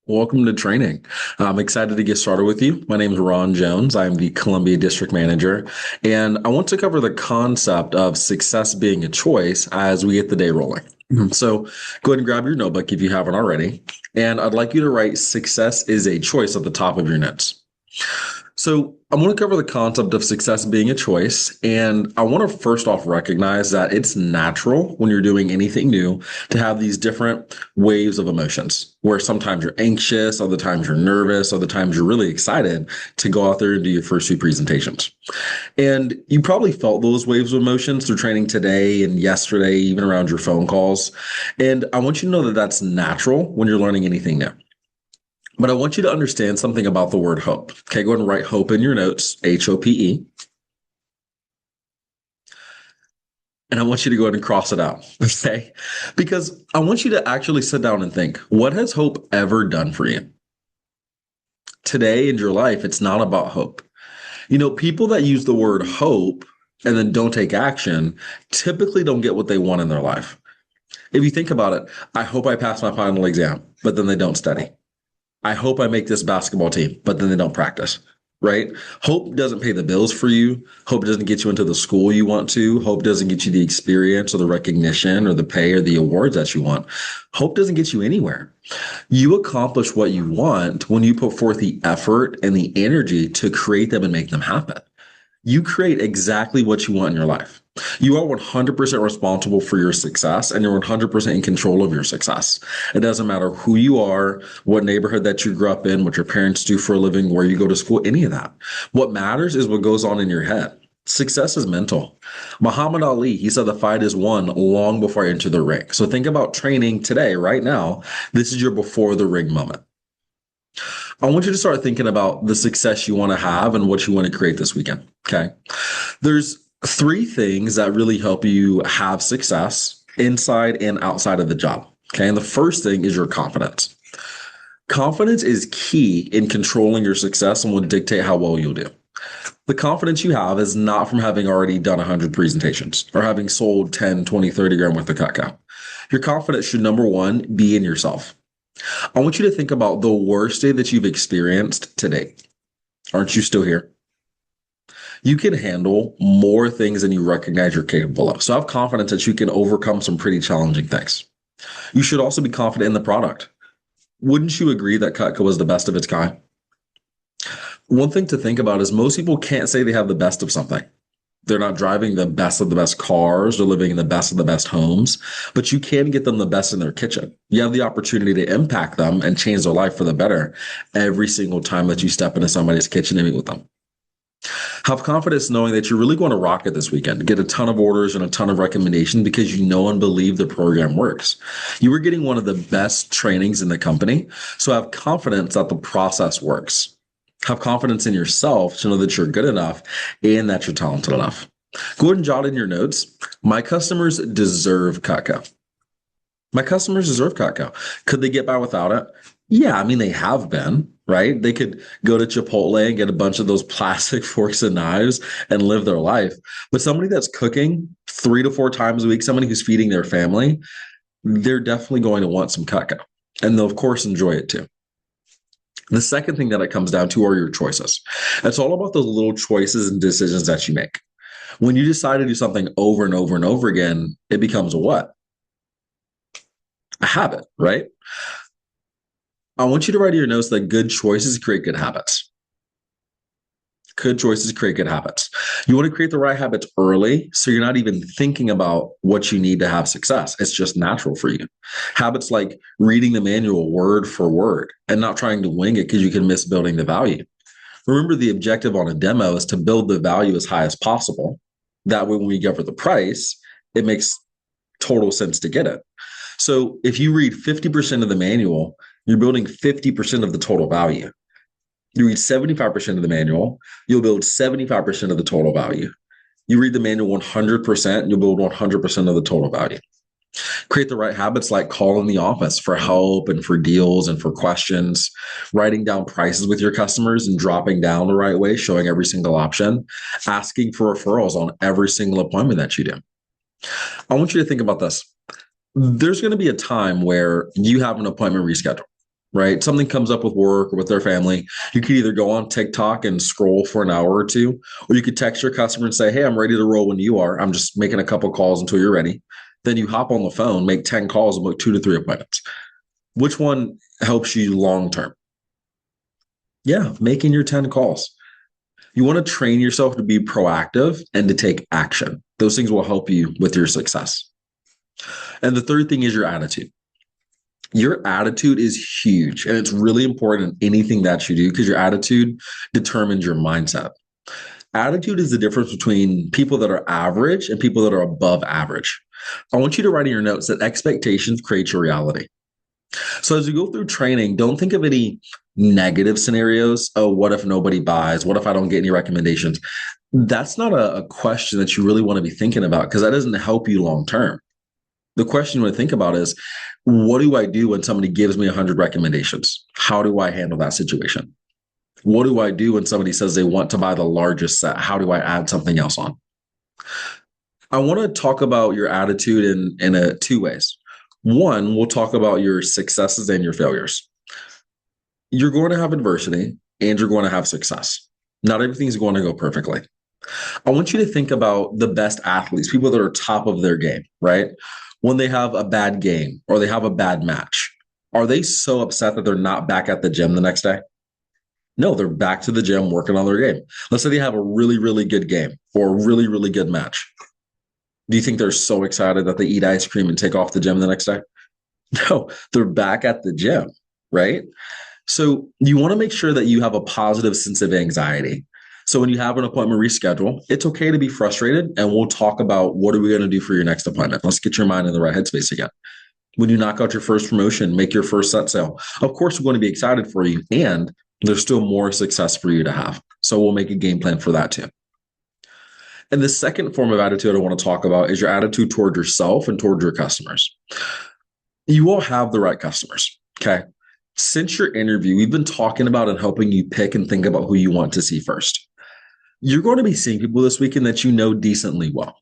Welcome to training. I'm excited to get started with you. My name is Ron Jones. I'm the Columbia District Manager, and I want to cover the concept of success being a choice as we get the day rolling. So go ahead and grab your notebook if you haven't already, and I'd like you to write success is a choice at the top of your notes. So I want to cover the concept of success being a choice. And I want to first off recognize that it's natural when you're doing anything new to have these different waves of emotions where sometimes you're anxious, other times you're nervous, other times you're really excited to go out there and do your first few presentations. And you probably felt those waves of emotions through training today and yesterday, even around your phone calls. And I want you to know that that's natural when you're learning anything new. But I want you to understand something about the word hope. Okay, go ahead and write hope in your notes, HOPE. And I want you to go ahead and cross it out. Okay. Because I want you to actually sit down and think, what has hope ever done for you? Today in your life, it's not about hope. People that use the word hope and then don't take action typically don't get what they want in their life. If you think about it, I hope I pass my final exam, but then they don't study. I hope I make this basketball team, but then they don't practice, right? Hope doesn't pay the bills for you. Hope doesn't get you into the school you want to. Hope doesn't get you the experience or the recognition or the pay or the awards that you want. Hope doesn't get you anywhere. You accomplish what you want when you put forth the effort and the energy to create them and make them happen. You create exactly what you want in your life. You are 100% responsible for your success and you're 100% in control of your success. It doesn't matter who you are, what neighborhood that you grew up in, what your parents do for a living, where you go to school, any of that. What matters is what goes on in your head. Success is mental. Muhammad Ali, he said the fight is won long before I enter the ring. So think about training today, right now. This is your before the ring moment. I want you to start thinking about the success you want to have and what you want to create this weekend. Okay. There's three things that really help you have success inside and outside of the job. Okay. And the first thing is your confidence. Confidence is key in controlling your success and will dictate how well you'll do. The confidence you have is not from having already done 100 presentations or having sold 10, 20, 30 grand worth of cacao. Your confidence should, number one, be in yourself. I want you to think about the worst day that you've experienced today. Aren't you still here? You can handle more things than you recognize you're capable of. So have confidence that you can overcome some pretty challenging things. You should also be confident in the product. Wouldn't you agree that Cutco was the best of its kind? One thing to think about is most people can't say they have the best of something. They're not driving the best of the best cars or living in the best of the best homes, but you can get them the best in their kitchen. You have the opportunity to impact them and change their life for the better every single time that you step into somebody's kitchen and meet with them. Have confidence knowing that you're really going to rock it this weekend, get a ton of orders and a ton of recommendations because you know and believe the program works. You are getting one of the best trainings in the company, so have confidence that the process works. Have confidence in yourself to know that you're good enough and that you're talented enough. Go ahead and jot in your notes. My customers deserve Cutco. My customers deserve Cutco. Could they get by without it? Yeah, I mean, they have been, right? They could go to Chipotle and get a bunch of those plastic forks and knives and live their life. But somebody that's cooking 3 to 4 times a week, somebody who's feeding their family, they're definitely going to want some Cutco. And they'll, of course, enjoy it too. The second thing that it comes down to are your choices. It's all about those little choices and decisions that you make. When you decide to do something over and over and over again, it becomes a what? A habit, right? I want you to write in your notes that good choices create good habits. Good choices create good habits. You want to create the right habits early so you're not even thinking about what you need to have success. It's just natural for you. Habits like reading the manual word for word and not trying to wing it because you can miss building the value. Remember, the objective on a demo is to build the value as high as possible. That way, when we give her the price, it makes total sense to get it. So if you read 50% of the manual, you're building 50% of the total value. You read 75% of the manual, you'll build 75% of the total value. You read the manual 100%, you'll build 100% of the total value. Create the right habits like calling the office for help and for deals and for questions, writing down prices with your customers and dropping down the right way, showing every single option, asking for referrals on every single appointment that you do. I want you to think about this. There's going to be a time where you have an appointment rescheduled. right? Something comes up with work or with their family. You could either go on TikTok and scroll for an hour or two, or you could text your customer and say, hey, I'm ready to roll when you are. I'm just making a couple calls until you're ready. Then you hop on the phone, make 10 calls, and book 2 to 3 appointments. Which one helps you long term? Yeah, making your 10 calls. You want to train yourself to be proactive and to take action. Those things will help you with your success. And the third thing is your attitude. Your attitude is huge, and it's really important in anything that you do because your attitude determines your mindset. Attitude is the difference between people that are average and people that are above average. I want you to write in your notes that expectations create your reality. So as you go through training, don't think of any negative scenarios. Oh, what if nobody buys? What if I don't get any recommendations? That's not a question that you really want to be thinking about because that doesn't help you long term. The question you want to think about is, what do I do when somebody gives me 100 recommendations? How do I handle that situation? What do I do when somebody says they want to buy the largest set? How do I add something else on? I want to talk about your attitude in two ways. One, we'll talk about your successes and your failures. You're going to have adversity and you're going to have success. Not everything's going to go perfectly. I want you to think about the best athletes, people that are top of their game, right? When they have a bad game or they have a bad match, are they so upset that they're not back at the gym the next day? No, they're back to the gym working on their game. Let's say they have a really, really good game or a really, really good match. Do you think they're so excited that they eat ice cream and take off the gym the next day? No, they're back at the gym, right? So you want to make sure that you have a positive sense of anxiety. So when you have an appointment reschedule, it's okay to be frustrated, and we'll talk about what are we going to do for your next appointment. Let's get your mind in the right headspace again. When you knock out your first promotion, make your first set sale. Of course, we're going to be excited for you, and there's still more success for you to have. So we'll make a game plan for that too. And the second form of attitude I want to talk about is your attitude toward yourself and toward your customers. You will have the right customers, okay? Since your interview, we've been talking about and helping you pick and think about who you want to see first. You're going to be seeing people this weekend that you know decently well,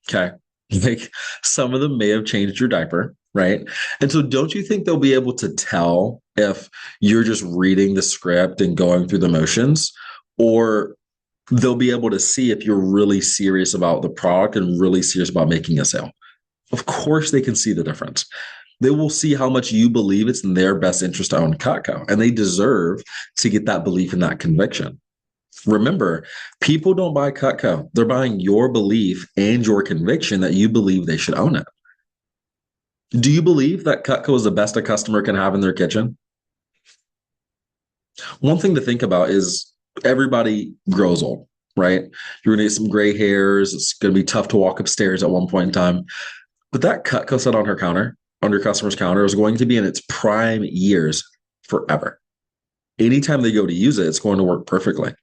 okay? Like some of them may have changed your diaper, right? And so don't you think they'll be able to tell if you're just reading the script and going through the motions, or they'll be able to see if you're really serious about the product and really serious about making a sale? Of course, they can see the difference. They will see how much you believe it's in their best interest to own Cutco, and they deserve to get that belief and that conviction. Remember, people don't buy Cutco. They're buying your belief and your conviction that you believe they should own it. Do you believe that Cutco is the best a customer can have in their kitchen? One thing to think about is everybody grows old, right? You're going to get some gray hairs. It's going to be tough to walk upstairs at one point in time. But that Cutco set on her counter, on your customer's counter, is going to be in its prime years forever. Anytime they go to use it, it's going to work perfectly.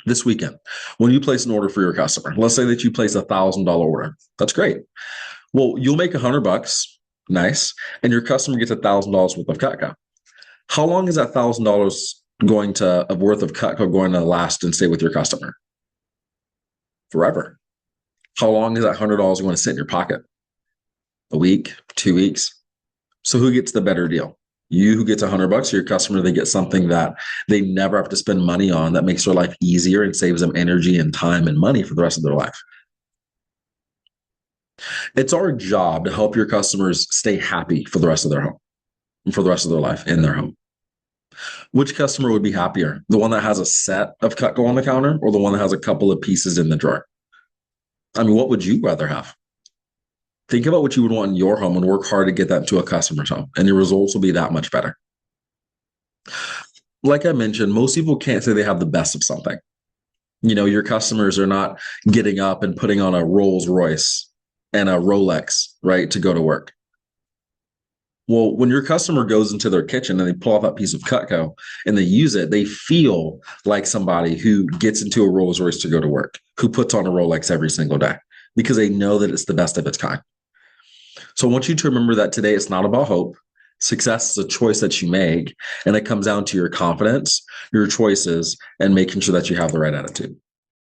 This weekend, when you place an order for your customer, let's say that you place $1,000 order. That's great. Well, you'll make $100, nice, and your customer gets $1,000 worth of Cutco. How long is that $1,000 going to worth of Cutco going to last and stay with your customer? Forever. How long is that $100 going to sit in your pocket? A week, 2 weeks. So who gets the better deal? You, who gets $100, or your customer, they get something that they never have to spend money on, that makes their life easier and saves them energy and time and money for the rest of their life. It's our job to help your customers stay happy for the rest of their home and for the rest of their life in their home. Which customer would be happier? The one that has a set of Cutco on the counter, or the one that has a couple of pieces in the drawer? I mean, what would you rather have? Think about what you would want in your home and work hard to get that to a customer's home, and your results will be that much better. Like I mentioned, most people can't say they have the best of something. You know, your customers are not getting up and putting on a Rolls Royce and a Rolex, right, to go to work. Well, when your customer goes into their kitchen and they pull out that piece of Cutco and they use it, they feel like somebody who gets into a Rolls Royce to go to work, who puts on a Rolex every single day, because they know that it's the best of its kind. So I want you to remember that today it's not about hope. Success is a choice that you make, and it comes down to your confidence, your choices, and making sure that you have the right attitude.